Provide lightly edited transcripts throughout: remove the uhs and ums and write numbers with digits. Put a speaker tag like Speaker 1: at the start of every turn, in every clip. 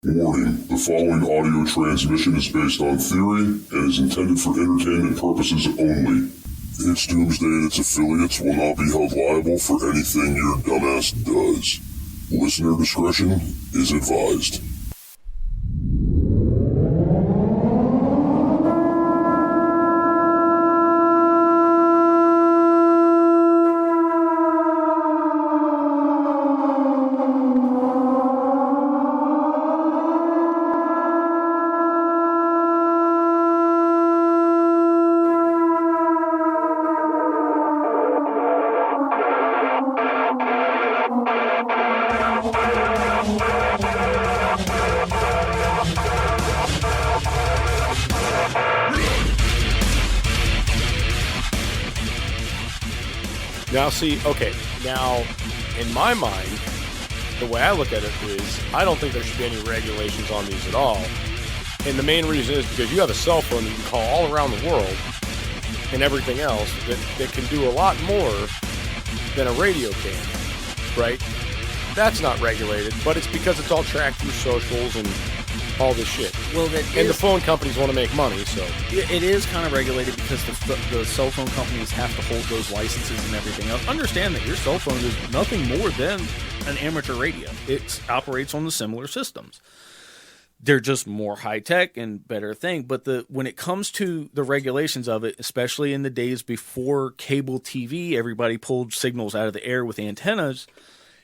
Speaker 1: Warning, the following audio transmission is based on theory and is intended for entertainment purposes only. It's Doomsday and its affiliates will not be held liable for anything your dumbass does. Listener discretion is advised.
Speaker 2: Now, in my mind, the way I look at it is, I don't think there should be any regulations on these at all. And the main reason is because you have a cell phone that you can call all around the world and everything else that can do a lot more than a radio can, right? That's not regulated, but it's because it's all tracked through socials and all this shit.
Speaker 3: Well,
Speaker 2: the phone companies want to make money, so
Speaker 3: it is kind of regulated because the cell phone companies have to hold those licenses and everything else. Understand that your cell phone is nothing more than an amateur radio. It operates on the similar systems. They're just more high tech and better thing. But when it comes to the regulations of it, especially in the days before cable TV, everybody pulled signals out of the air with antennas.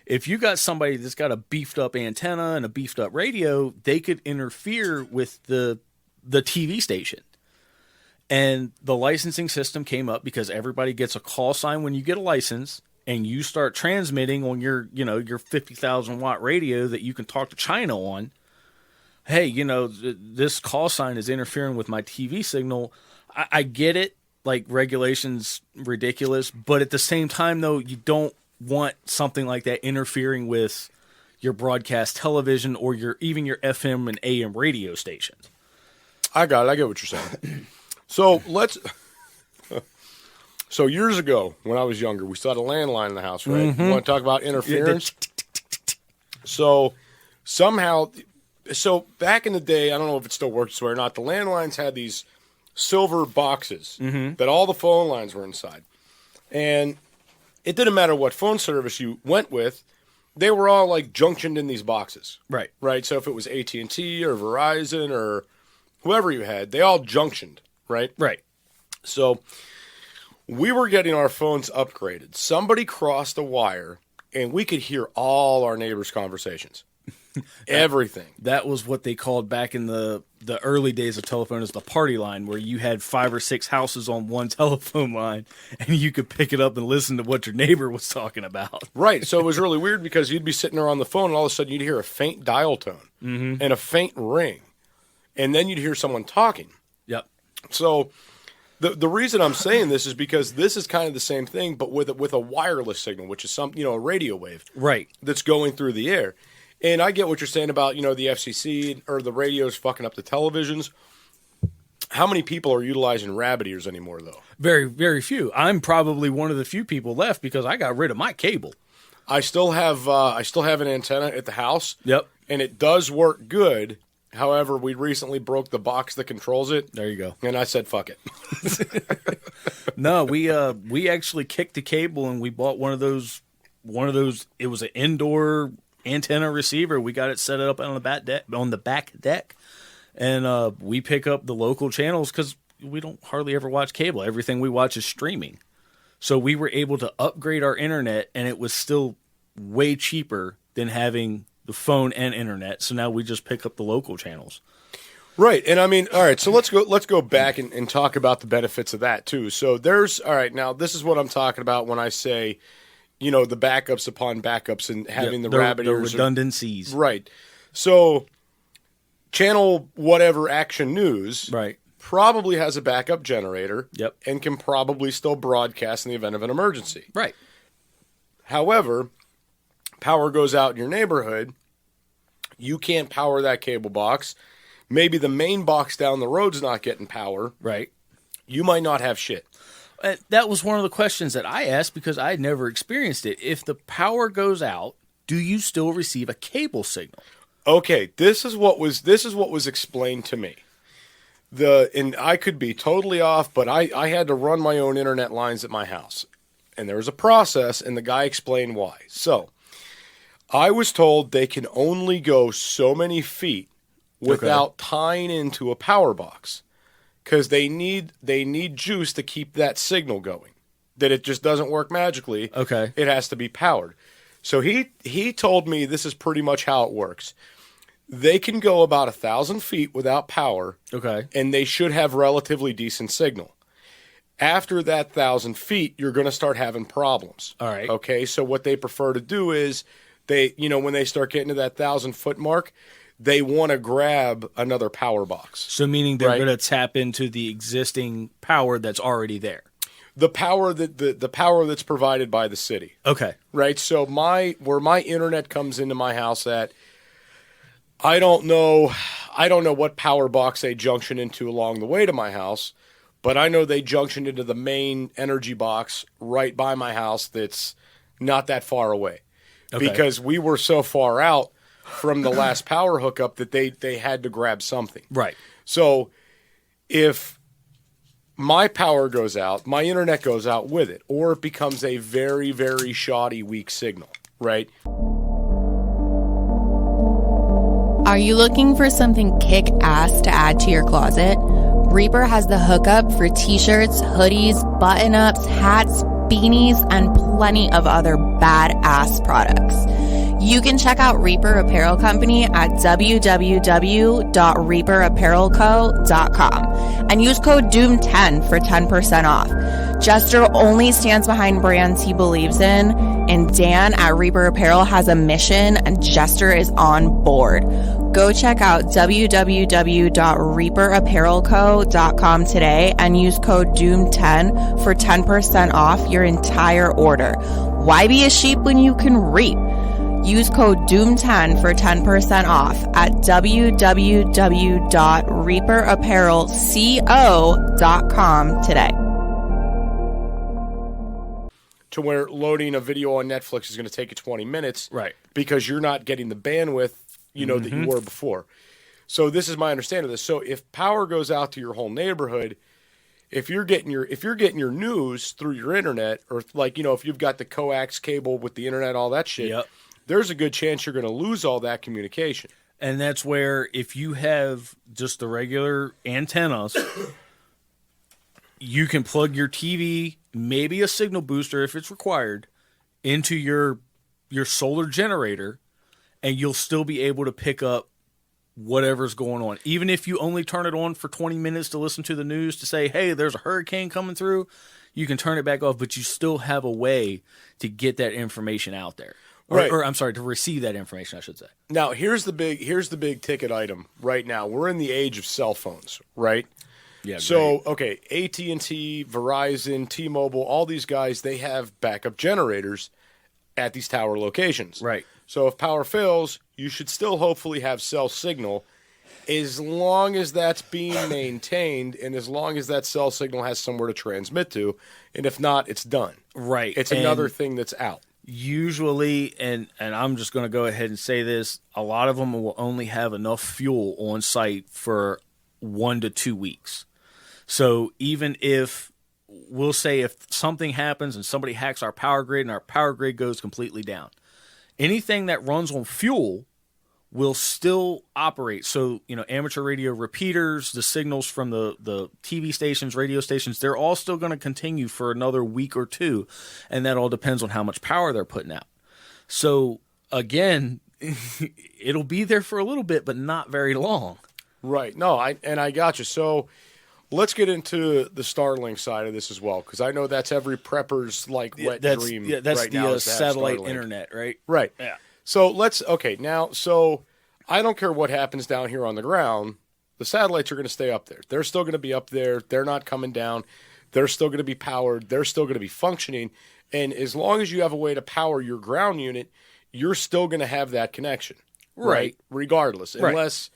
Speaker 3: If you got somebody that's got a beefed up antenna and a beefed up radio, they could interfere with the TV station. And the licensing system came up because everybody gets a call sign when you get a license and you start transmitting on your 50,000 watt radio that you can talk to China on. Hey, this call sign is interfering with my TV signal. I get it. Like, regulations ridiculous, but at the same time though, you don't want something like that interfering with your broadcast television or even your FM and AM radio stations.
Speaker 2: I get what you're saying. So so years ago when I was younger, we still had a landline in the house, right?
Speaker 3: Mm-hmm.
Speaker 2: You want to talk about interference? So back in the day, I don't know if it still works or not, the landlines had these silver boxes that all the phone lines were inside. And it didn't matter what phone service you went with, they were all like junctioned in these boxes.
Speaker 3: Right.
Speaker 2: Right. So if it was AT&T or Verizon or whoever you had, they all junctioned. Right.
Speaker 3: Right.
Speaker 2: So we were getting our phones upgraded. Somebody crossed a wire and we could hear all our neighbors' conversations. Everything.
Speaker 3: That was what they called back in the early days of telephone as the party line, where you had 5 or 6 houses on one telephone line and you could pick it up and listen to what your neighbor was talking about.
Speaker 2: Right. So it was really weird because you'd be sitting there on the phone and all of a sudden you'd hear a faint dial tone and a faint ring. And then you'd hear someone talking.
Speaker 3: Yep.
Speaker 2: So the reason I'm saying this is because this is kind of the same thing, but with a wireless signal, which is a radio wave.
Speaker 3: Right.
Speaker 2: That's going through the air. And I get what you're saying about, the FCC or the radios fucking up the televisions. How many people are utilizing rabbit ears anymore, though?
Speaker 3: Very, very few. I'm probably one of the few people left because I got rid of my cable.
Speaker 2: I still have an antenna at the house.
Speaker 3: Yep.
Speaker 2: And it does work good. However, we recently broke the box that controls it.
Speaker 3: There you go.
Speaker 2: And I said, fuck it.
Speaker 3: No, we actually kicked the cable and we bought one of those. It was an indoor antenna receiver. We got it set up on the back deck, and we pick up the local channels because we don't hardly ever watch cable. Everything we watch is streaming. So we were able to upgrade our internet, and it was still way cheaper than having the phone and internet. So now we just pick up the local channels.
Speaker 2: Right. And I mean, all right, so let's go back and talk about the benefits of that too. So now this is what I'm talking about when I say, the backups upon backups and having the rabbit ears.
Speaker 3: The redundancies.
Speaker 2: Right. So channel whatever Action News probably has a backup generator.
Speaker 3: Yep.
Speaker 2: And can probably still broadcast in the event of an emergency.
Speaker 3: Right.
Speaker 2: However, power goes out in your neighborhood. You can't power that cable box. Maybe the main box down the road's not getting power.
Speaker 3: Right.
Speaker 2: You might not have shit.
Speaker 3: That was one of the questions that I asked because I had never experienced it. If the power goes out, do you still receive a cable signal?
Speaker 2: Okay, this is what was explained to me. And I could be totally off, but I had to run my own internet lines at my house. And there was a process, and the guy explained why. So, I was told they can only go so many feet without tying into a power box, because they need juice to keep that signal going. That it just doesn't work magically.
Speaker 3: Okay.
Speaker 2: It has to be powered. So he told me this is pretty much how it works. They can go about 1,000 feet without power.
Speaker 3: Okay.
Speaker 2: And they should have relatively decent signal. After that 1,000 feet, you're going to start having problems.
Speaker 3: All right.
Speaker 2: Okay. So what they prefer to do is when they start getting to that 1,000-foot mark, they want to grab another power box.
Speaker 3: So meaning they're going to tap into the existing power that's already there.
Speaker 2: The power the power that's provided by the city.
Speaker 3: Okay.
Speaker 2: Right. So where my internet comes into my house at, I don't know what power box they junction into along the way to my house, but I know they junction into the main energy box right by my house that's not that far away. Okay. Because we were so far out from the last power hookup that they had to grab something.
Speaker 3: Right.
Speaker 2: So if my power goes out, my internet goes out with it, or it becomes a very, very shoddy, weak signal, right?
Speaker 4: Are you looking for something kick-ass to add to your closet? Reaper has the hookup for t-shirts, hoodies, button-ups, hats, beanies, and plenty of other badass products. You can check out Reaper Apparel Company at www.reaperapparelco.com and use code DOOM10 for 10% off. Jester only stands behind brands he believes in, and Dan at Reaper Apparel has a mission, and Jester is on board. Go check out www.reaperapparelco.com today and use code DOOM10 for 10% off your entire order. Why be a sheep when you can reap? Use code DOOM10 for 10% off at www.reaperapparelco.com today.
Speaker 2: To where loading a video on Netflix is going to take you 20 minutes.
Speaker 3: Right. Because
Speaker 2: you're not getting the bandwidth, that you were before. So this is my understanding of this. So if power goes out to your whole neighborhood, if you're getting your news through your internet, or if you've got the coax cable with the internet, all that shit,
Speaker 3: yep,
Speaker 2: there's a good chance you're going to lose all that communication.
Speaker 3: And that's where, if you have just the regular antennas, you can plug your TV, maybe a signal booster if it's required, into your solar generator, and you'll still be able to pick up whatever's going on. Even if you only turn it on for 20 minutes to listen to the news to say, hey, there's a hurricane coming through, you can turn it back off, but you still have a way to get that information out there.
Speaker 2: Right.
Speaker 3: Or I'm sorry, to receive that information, I should say.
Speaker 2: Now, here's the big ticket item right now. We're in the age of cell phones, right?
Speaker 3: Yeah.
Speaker 2: So, okay, AT&T, Verizon, T-Mobile, all these guys, they have backup generators at these tower locations.
Speaker 3: Right.
Speaker 2: So if power fails, you should still hopefully have cell signal, as long as that's being maintained and as long as that cell signal has somewhere to transmit to. And if not, it's done.
Speaker 3: Right.
Speaker 2: It's another thing that's out.
Speaker 3: Usually, and I'm just going to go ahead and say this, a lot of them will only have enough fuel on site for 1 to 2 weeks. So even if, we'll say if something happens and somebody hacks our power grid and our power grid goes completely down, anything that runs on fuel will still operate. So, amateur radio repeaters, the signals from the TV stations, radio stations, they're all still going to continue for another week or two. And that all depends on how much power they're putting out. So, again, it'll be there for a little bit, but not very long.
Speaker 2: Right. No, I got you. So let's get into the Starlink side of this as well, because I know that's every prepper's wet dream.
Speaker 3: Yeah, that's
Speaker 2: right now,
Speaker 3: the
Speaker 2: is to have
Speaker 3: satellite
Speaker 2: Starlink.
Speaker 3: internet, right?
Speaker 2: Right.
Speaker 3: Yeah.
Speaker 2: So so I don't care what happens down here on the ground. The satellites are going to stay up there. They're still going to be up there. They're not coming down. They're still going to be powered. They're still going to be functioning. And as long as you have a way to power your ground unit, you're still going to have that connection. Right. Regardless.
Speaker 3: Right.
Speaker 2: Unless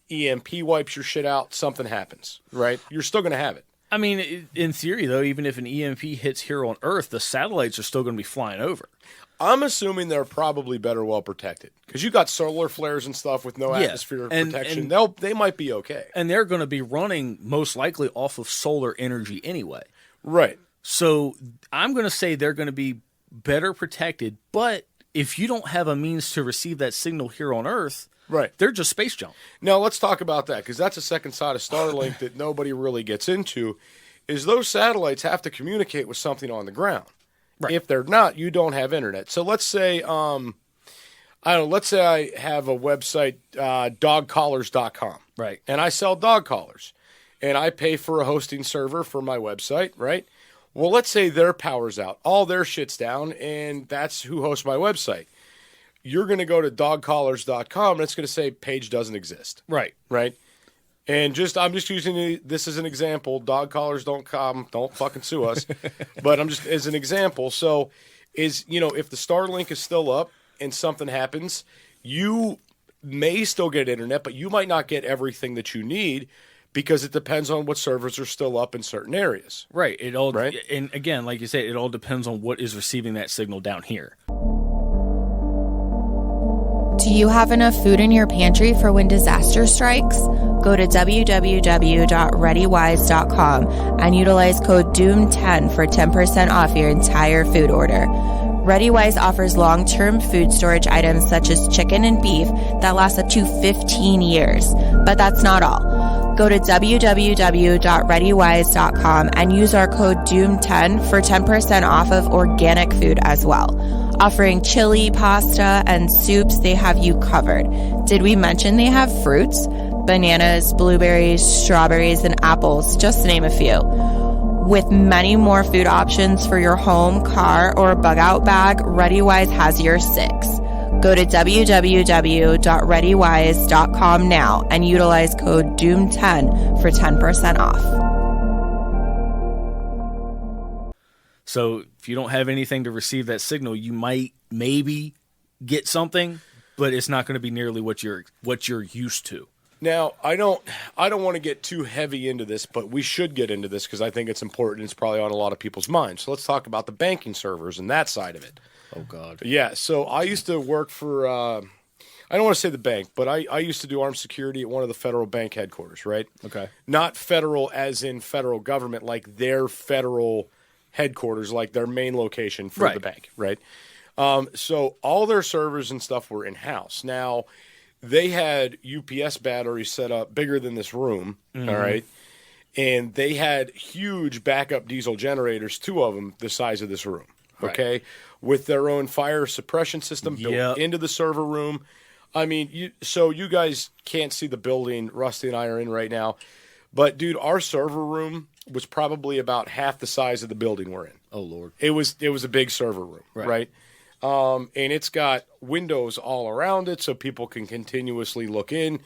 Speaker 2: EMP wipes your shit out, something happens. Right. You're still going to have it.
Speaker 3: I mean, in theory, though, even if an EMP hits here on Earth, the satellites are still going to be flying over.
Speaker 2: I'm assuming they're probably better well protected because you got solar flares and stuff with no atmospheric protection. They might be okay,
Speaker 3: and they're going to be running most likely off of solar energy anyway.
Speaker 2: Right.
Speaker 3: So I'm going to say they're going to be better protected. But if you don't have a means to receive that signal here on Earth,
Speaker 2: right,
Speaker 3: they're just space junk.
Speaker 2: Now let's talk about that because that's a second side of Starlink that nobody really gets into. Is those satellites have to communicate with something on the ground. Right. If they're not, you don't have internet. So let's say, let's say I have a website, dogcollars.com.
Speaker 3: Right.
Speaker 2: And I sell dog collars. And I pay for a hosting server for my website, right? Well, let's say their power's out. All their shit's down, and that's who hosts my website. You're going to go to dogcollars.com, and it's going to say page doesn't exist.
Speaker 3: Right.
Speaker 2: Right? And I'm just using this as an example. Dogcollars.com, don't fucking sue us. But I'm just as an example. So if the Starlink is still up and something happens, you may still get internet, but you might not get everything that you need because it depends on what servers are still up in certain areas.
Speaker 3: Right. And again, like you said, it all depends on what is receiving that signal down here.
Speaker 4: Do you have enough food in your pantry for when disaster strikes? Go to www.readywise.com and utilize code DOOM10 for 10% off your entire food order. ReadyWise offers long-term food storage items such as chicken and beef that last up to 15 years. But that's not all. Go to www.readywise.com and use our code DOOM10 for 10% off of organic food as well. Offering chili, pasta, and soups, they have you covered. Did we mention they have fruits? Bananas, blueberries, strawberries, and apples, just to name a few. With many more food options for your home, car, or bug-out bag, ReadyWise has your six. Go to www.readywise.com now and utilize code DOOM10 for 10% off.
Speaker 3: So if you don't have anything to receive that signal, you might maybe get something, but it's not going to be nearly what you're used to.
Speaker 2: Now, I don't want to get too heavy into this, but we should get into this because I think it's important. It's probably on a lot of people's minds. So let's talk about the banking servers and that side of it.
Speaker 3: Oh, God.
Speaker 2: Yeah, so I used to work for, I don't want to say the bank, but I used to do armed security at one of the federal bank headquarters, right?
Speaker 3: Okay.
Speaker 2: Not federal as in federal government, like their federal headquarters, like their main location for the bank, right? So all their servers and stuff were in-house. Now, they had UPS batteries set up bigger than this room, all right? And they had huge backup diesel generators, 2 of them the size of this room, okay? With their own fire suppression system built into the server room. I mean, you guys can't see the building Rusty and I are in right now. But, dude, our server room was probably about half the size of the building we're in.
Speaker 3: Oh, Lord.
Speaker 2: It was a big server room, right? And it's got windows all around it so people can continuously look in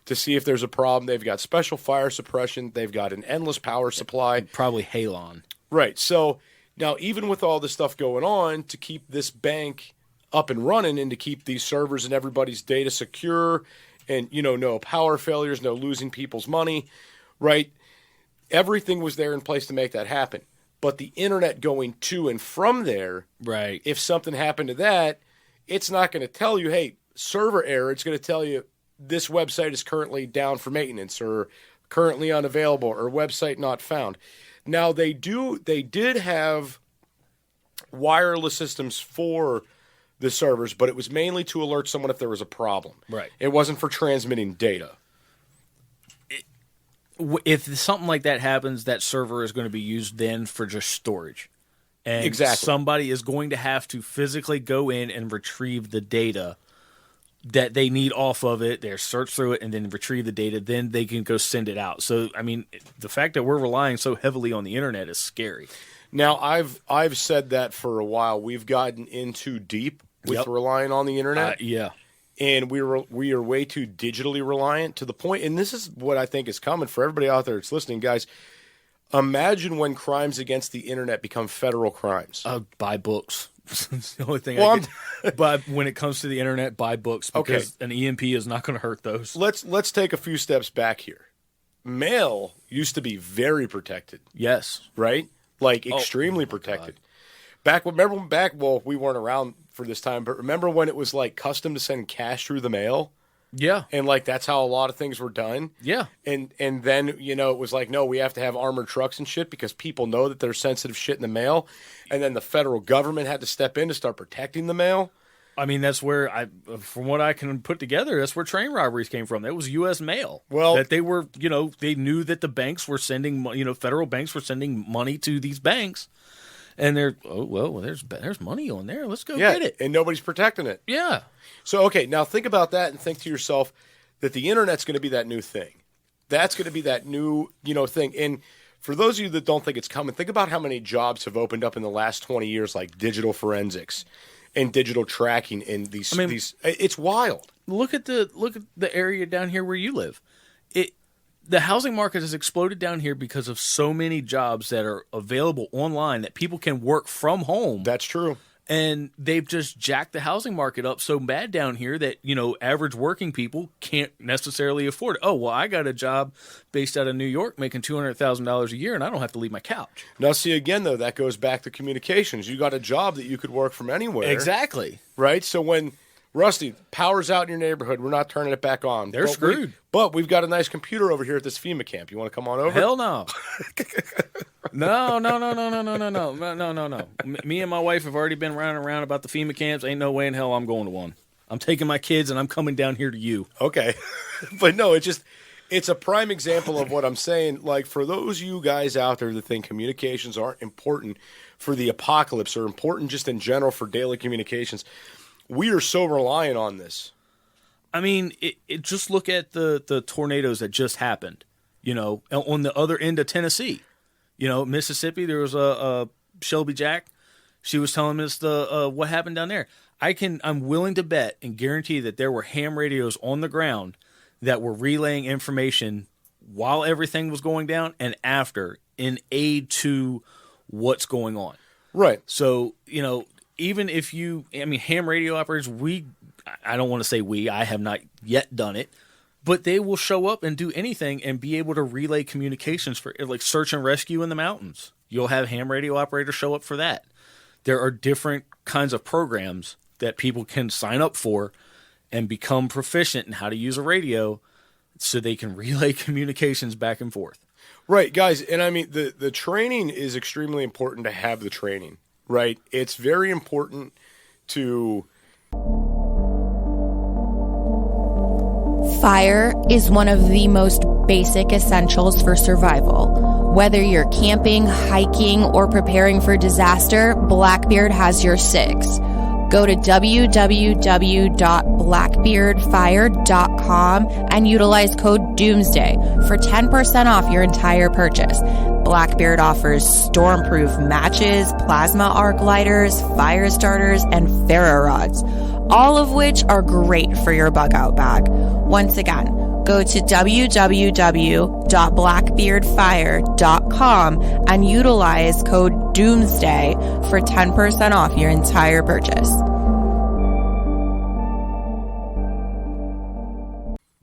Speaker 2: to see if there's a problem. They've got special fire suppression. They've got an endless power supply.
Speaker 3: Probably halon.
Speaker 2: Right. So now even with all this stuff going on, to keep this bank up and running and to keep these servers and everybody's data secure and, no power failures, no losing people's money, right? Everything was there in place to make that happen. But the internet going to and from there,
Speaker 3: right?
Speaker 2: If something happened to that, it's not going to tell you, hey, server error. It's going to tell you this website is currently down for maintenance or currently unavailable or website not found. Now, they did have wireless systems for the servers, but it was mainly to alert someone if there was a problem.
Speaker 3: Right.
Speaker 2: It wasn't for transmitting data.
Speaker 3: If something like that happens, that server is going to be used then for just storage. And somebody is going to have to physically go in and retrieve the data that they need off of it. They search through it and then retrieve the data. Then they can go send it out. So, I mean, the fact that we're relying so heavily on the internet is scary.
Speaker 2: Now, I've said that for a while. We've gotten in too deep with relying on the internet.
Speaker 3: Yeah.
Speaker 2: And we are way too digitally reliant to the point, and this is what I think is coming for everybody out there that's listening, guys. Imagine when crimes against the internet become federal crimes.
Speaker 3: Buy books. It's the only thing But when it comes to the internet, buy books because an EMP is not going to hurt those.
Speaker 2: Let's take a few steps back here. mail used to be very protected,
Speaker 3: Yes.
Speaker 2: right? Like extremely protected. Well, we weren't around for this time, but remember when it was like custom to send cash through the mail?
Speaker 3: Yeah.
Speaker 2: And like that's how a lot of things were done.
Speaker 3: Yeah.
Speaker 2: And then, it was like, no, we have to have armored trucks and shit because people know that there's sensitive shit in the mail. And then the federal government had to step in to start protecting the mail.
Speaker 3: I mean, that's where from what I can put together, that's where train robberies came from. That was U.S. mail.
Speaker 2: Well,
Speaker 3: that they were, they knew that the banks were sending, federal banks were sending money to these banks, and they're, there's money on there. Let's go get it.
Speaker 2: And nobody's protecting it.
Speaker 3: Yeah.
Speaker 2: So, okay, now think about that and think to yourself that the internet's going to be that new thing. That's going to be that new, thing. And for those of you that don't think it's coming, think about how many jobs have opened up in the last 20 years, like digital forensics and digital tracking in these. It's wild.
Speaker 3: Look at the area down here where you live. The housing market has exploded down here because of so many jobs that are available online that people can work from home.
Speaker 2: That's true.
Speaker 3: And they've just jacked the housing market up so bad down here that, average working people can't necessarily afford it. Oh, well, I got a job based out of New York making $200,000 a year, and I don't have to leave my couch.
Speaker 2: Now, see, again, though, that goes back to communications. You got a job that you could work from anywhere.
Speaker 3: Exactly.
Speaker 2: Right? So when, Rusty, power's out in your neighborhood, we're not turning it back on.
Speaker 3: They're screwed.
Speaker 2: But we've got a nice computer over here at this FEMA camp. You want to come on over?
Speaker 3: Hell no. No. Me and my wife have already been running around about the FEMA camps. Ain't no way in hell I'm going to one. I'm taking my kids and I'm coming down here to you.
Speaker 2: Okay. But no, it's a prime example of what I'm saying. Like, for those of you guys out there that think communications aren't important for the apocalypse or important just in general for daily communications, we are so reliant on this.
Speaker 3: I mean, just look at the tornadoes that just happened, on the other end of Tennessee. Mississippi, there was a Shelby Jack. She was telling us what happened down there. I'm willing to bet and guarantee that there were ham radios on the ground that were relaying information while everything was going down and after in aid to what's going on.
Speaker 2: Right.
Speaker 3: So, even if ham radio operators, I don't want to say I have not yet done it, but they will show up and do anything and be able to relay communications for like search and rescue in the mountains. You'll have ham radio operators show up for that. There are different kinds of programs that people can sign up for and become proficient in how to use a radio so they can relay communications back and forth.
Speaker 2: Right, guys. And I mean, the training is extremely important to have the training, right? It's very important to...
Speaker 4: Fire is one of the most basic essentials for survival. Whether you're camping, hiking, or preparing for disaster, Blackbeard has your six. Go to www.blackbeardfire.com and utilize code DOOMSDAY for 10% off your entire purchase. Blackbeard offers stormproof matches, plasma arc lighters, fire starters, and ferro rods, all of which are great for your bug out bag. Once again, go to www.blackbeardfire.com and utilize code DOOMSDAY for 10% off your entire purchase.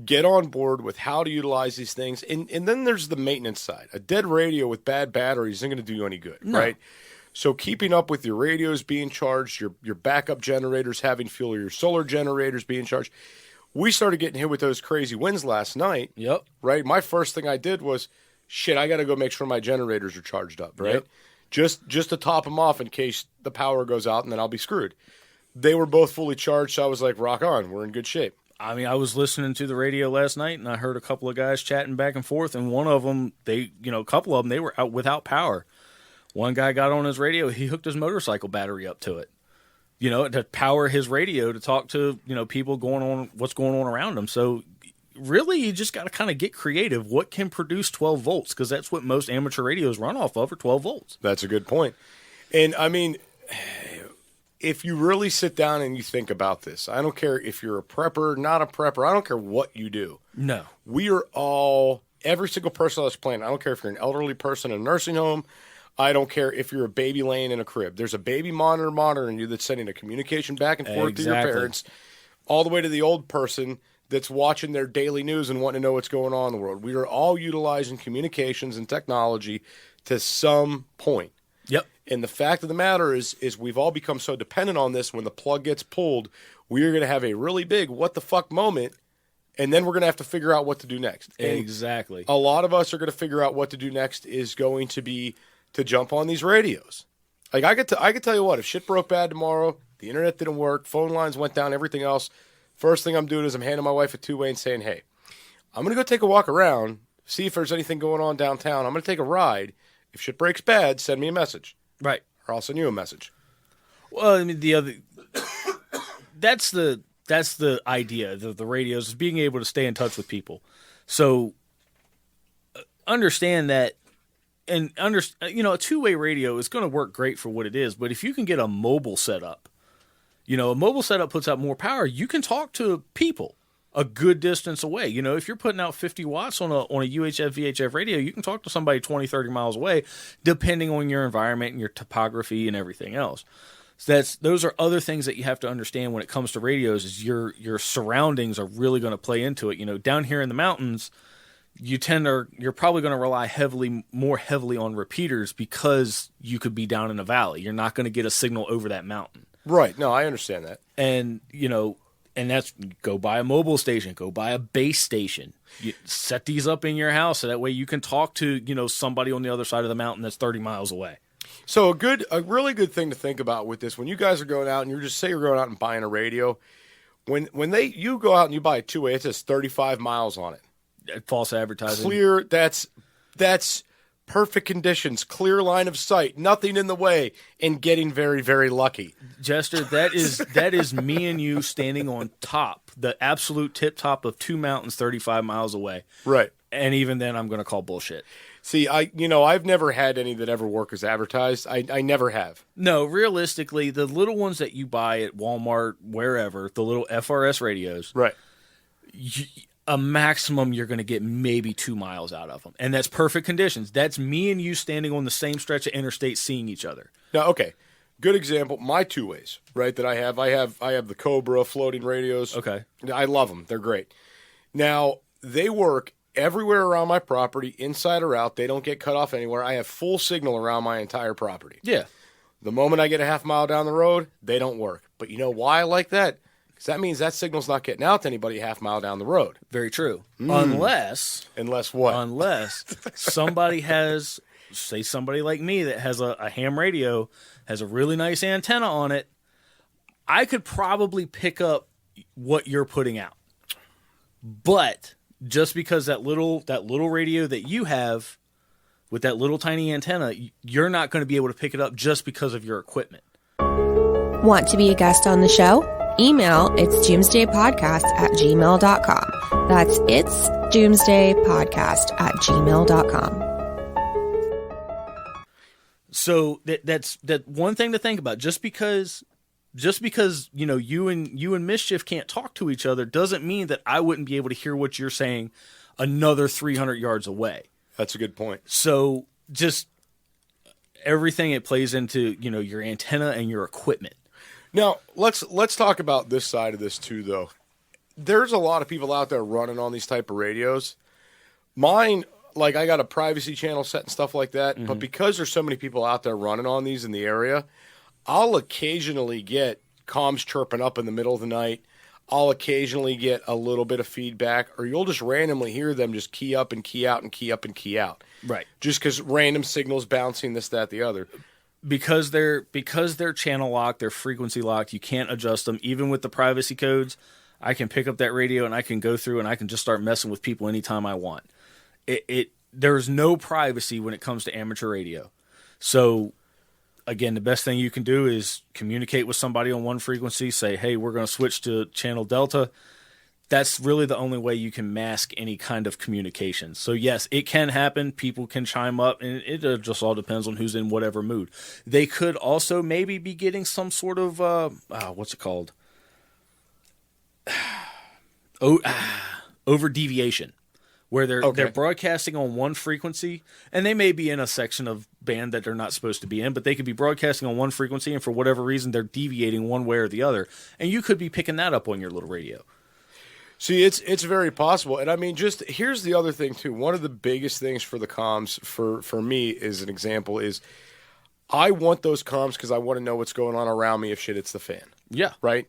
Speaker 2: Get on board with how to utilize these things. And then there's the maintenance side. A dead radio with bad batteries isn't going to do you any good, right? So keeping up with your radios being charged, your backup generators having fuel, your solar generators being charged. We started getting hit with those crazy winds last night.
Speaker 3: Yep.
Speaker 2: Right? My first thing I did was, I got to go make sure my generators are charged up, right?
Speaker 3: Yep.
Speaker 2: Just to top them off in case the power goes out and then I'll be screwed. They were both fully charged, so I was like, rock on. We're in good shape.
Speaker 3: I mean, I was listening to the radio last night, and I heard a couple of guys chatting back and forth, and one of them, a couple of them, they were out without power. One guy got on his radio, he hooked his motorcycle battery up to it, to power his radio to talk to, people what's going on around him. So really, you just got to kind of get creative. What can produce 12 volts? Because that's what most amateur radios run off of, are 12 volts.
Speaker 2: That's a good point. And I mean, if you really sit down and you think about this, I don't care if you're a prepper, not a prepper, I don't care what you do. No. We are all, every single person on this planet, I don't care if you're an elderly person in a nursing home, I don't care if you're a baby laying in a crib. There's a baby monitor monitoring you that's sending a communication back and forth to your parents, all the way to the old person that's watching their daily news and wanting to know what's going on in the world. We are all utilizing communications and technology to some point.
Speaker 3: Yep.
Speaker 2: And the fact of the matter is we've all become so dependent on this. When the plug gets pulled, we are going to have a really big what the fuck moment, and then we're going to have to figure out what to do next. And
Speaker 3: exactly.
Speaker 2: a lot of us are going to figure out what to do next is going to be to jump on these radios. Like I could tell you what, if shit broke bad tomorrow, the internet didn't work, phone lines went down, everything else, first thing I'm doing is I'm handing my wife a two-way and saying, hey, I'm going to go take a walk around, see if there's anything going on downtown. I'm going to take a ride. If shit breaks bad, send me a message.
Speaker 3: Right.
Speaker 2: Or I'll send you a message.
Speaker 3: Well, I mean, that's the idea. The radios is being able to stay in touch with people. So understand that, and a two-way radio is going to work great for what it is. But if you can get a mobile setup, a mobile setup puts out more power. You can talk to people a good distance away. If you're putting out 50 watts on a UHF, VHF radio, you can talk to somebody 20, 30 miles away, depending on your environment and your topography and everything else. So those are other things that you have to understand when it comes to radios. Is your surroundings are really going to play into it. Down here in the mountains, you're probably going to rely more heavily on repeaters because you could be down in a valley. You're not going to get a signal over that mountain.
Speaker 2: Right. No, I understand that.
Speaker 3: And and that's, go buy a mobile station, go buy a base station. You set these up in your house so that way you can talk to, somebody on the other side of the mountain that's 30 miles away.
Speaker 2: So a really good thing to think about with this, when you guys are going out and you're going out and buying a radio, when you go out and you buy a two-way, it says 35 miles on it.
Speaker 3: False advertising.
Speaker 2: Clear, that's perfect conditions, clear line of sight, nothing in the way, and getting very, very lucky.
Speaker 3: Jester, that is me and you standing on top, the absolute tip top of two mountains 35 miles away.
Speaker 2: Right.
Speaker 3: And even then, I'm going to call bullshit.
Speaker 2: See, I've never had any that ever work as advertised. I never have.
Speaker 3: No, realistically, the little ones that you buy at Walmart, wherever, the little FRS radios,
Speaker 2: right?
Speaker 3: A maximum you're going to get maybe 2 miles out of them, and that's perfect conditions. That's me and you standing on the same stretch of interstate, seeing each other.
Speaker 2: Now, okay, good example. My two ways, right? That I have the Cobra floating radios.
Speaker 3: Okay,
Speaker 2: I love them. They're great. Now they work everywhere around my property, inside or out. They don't get cut off anywhere. I have full signal around my entire property.
Speaker 3: Yeah. The
Speaker 2: moment I get a half mile down the road, they don't work. But you know why I like that? Because that means that signal's not getting out to anybody a half mile down the road.
Speaker 3: Very true. Unless
Speaker 2: what?
Speaker 3: Unless somebody has, say somebody like me that has a ham radio, has a really nice antenna on it, I could probably pick up what you're putting out. But just because that little radio that you have with that little tiny antenna, you're not going to be able to pick it up just because of your equipment.
Speaker 4: Want to be a guest on the show? Email itsdoomsdaypodcast@gmail.com. That's itsdoomsdaypodcast@gmail.com.
Speaker 3: So that's one thing to think about. Just because you and Mischief can't talk to each other doesn't mean that I wouldn't be able to hear what you're saying another 300 yards away.
Speaker 2: That's a good point.
Speaker 3: So just everything, it plays into your antenna and your equipment.
Speaker 2: Now let's talk about this side of this too, though. There's a lot of people out there running on these type of radios. Mine, like, I got a privacy channel set and stuff like that, but because there's so many people out there running on these in the area, I'll occasionally get comms chirping up in the middle of the night. I'll occasionally get a little bit of feedback, or you'll just randomly hear them just key up and key out and key up and key out.
Speaker 3: Right.
Speaker 2: Just because random signals bouncing, this, that, the other.
Speaker 3: Because they're channel locked, they're frequency locked, you can't adjust them. Even with the privacy codes, I can pick up that radio and I can go through and I can just start messing with people anytime I want. There's no privacy when it comes to amateur radio. So again, the best thing you can do is communicate with somebody on one frequency, say, hey, we're going to switch to channel Delta. That's really the only way you can mask any kind of communication. So yes, it can happen. People can chime up, and it just all depends on who's in whatever mood. They could also maybe be getting some sort of, what's it called? Over deviation, where they're broadcasting on one frequency, and they may be in a section of band that they're not supposed to be in, but they could be broadcasting on one frequency, and for whatever reason, they're deviating one way or the other, and you could be picking that up on your little radio.
Speaker 2: See, it's very possible. And I mean, just here's the other thing, too. One of the biggest things for the comms, for me, as an example, is I want those comms because I want to know what's going on around me if shit hits the fan.
Speaker 3: Yeah.
Speaker 2: Right?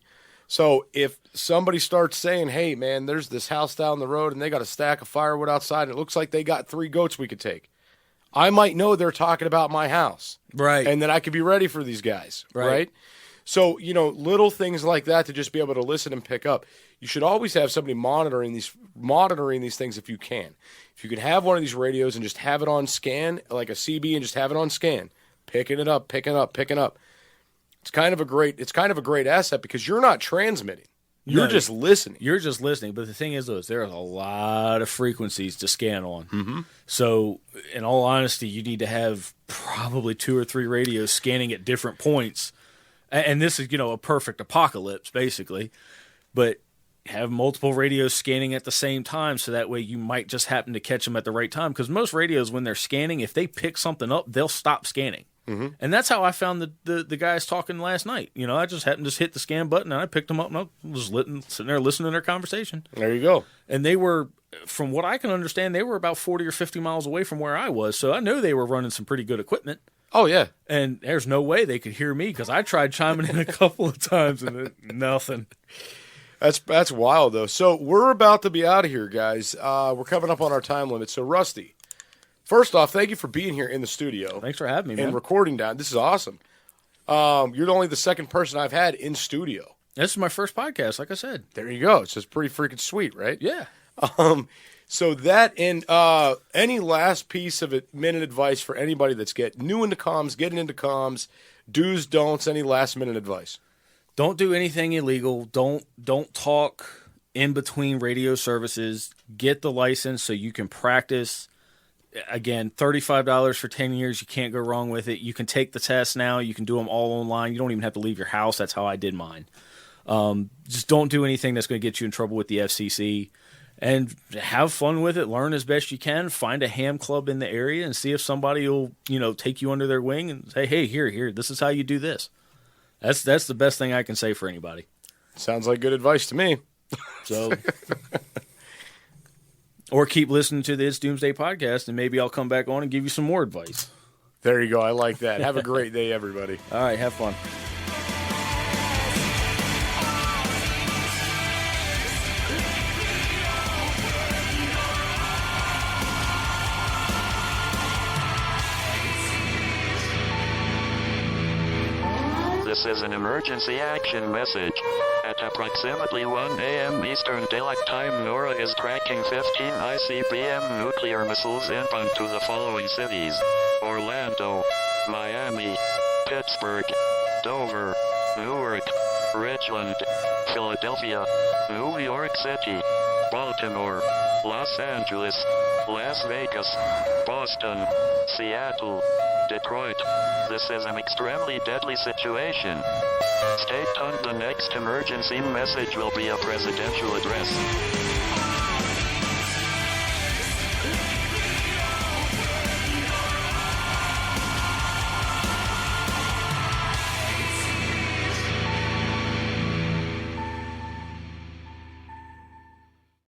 Speaker 2: So if somebody starts saying, hey, man, there's this house down the road and they got a stack of firewood outside and it looks like they got 3 goats we could take, I might know they're talking about my house.
Speaker 3: Right.
Speaker 2: And then I could be ready for these guys. Right? So, little things like that to just be able to listen and pick up. You should always have somebody monitoring these things if you can. If you can have one of these radios and just have it on scan, like a CB, and just have it on scan, picking it up. It's kind of a great asset because you're not transmitting. You're just listening.
Speaker 3: You're just listening. But the thing is, though, there's a lot of frequencies to scan on.
Speaker 2: Mm-hmm.
Speaker 3: So, in all honesty, you need to have probably 2 or 3 radios scanning at different points. And this is, a perfect apocalypse, basically. But have multiple radios scanning at the same time, so that way you might just happen to catch them at the right time. Because most radios, when they're scanning, if they pick something up, they'll stop scanning.
Speaker 2: Mm-hmm.
Speaker 3: And that's how I found the guys talking last night. I just happened to hit the scan button, and I picked them up, and I was sitting there listening to their conversation.
Speaker 2: There you go.
Speaker 3: And they were, from what I can understand, they were about 40 or 50 miles away from where I was. So I knew they were running some pretty good equipment.
Speaker 2: Oh, yeah.
Speaker 3: And there's no way they could hear me because I tried chiming in a couple of times and nothing.
Speaker 2: That's wild, though. So we're about to be out of here, guys. We're coming up on our time limit. So, Rusty, first off, thank you for being here in the studio.
Speaker 3: Thanks for having me, man.
Speaker 2: And recording down. This is awesome. You're only the second person I've had in studio.
Speaker 3: This is my first podcast, like I said.
Speaker 2: There you go. It's just pretty freaking sweet, right?
Speaker 3: Yeah.
Speaker 2: So that and any last piece of minute advice for anybody that's getting into comms, do's, don'ts, any last minute advice?
Speaker 3: Don't do anything illegal. Don't talk in between radio services. Get the license so you can practice. Again, $35 for 10 years. You can't go wrong with it. You can take the test now. You can do them all online. You don't even have to leave your house. That's how I did mine. Just don't do anything that's going to get you in trouble with the FCC. And have fun with it. Learn as best you can. Find a ham club in the area and see if somebody will, take you under their wing and say, hey, here, this is how you do this. That's the best thing I can say for anybody.
Speaker 2: Sounds like good advice to me.
Speaker 3: So, or keep listening to the It's Doomsday podcast, and maybe I'll come back on and give you some more advice.
Speaker 2: There you go. I like that. Have a great day, everybody.
Speaker 3: All right, have fun.
Speaker 5: This is an emergency action message. At approximately 1 a.m. Eastern Daylight Time, NORAD is tracking 15 ICBM nuclear missiles inbound to the following cities: Orlando, Miami, Pittsburgh, Dover, Newark, Richland, Philadelphia, New York City, Baltimore, Los Angeles, Las Vegas, Boston, Seattle, Detroit. This is an extremely deadly situation. Stay tuned. The next emergency message will be a presidential address.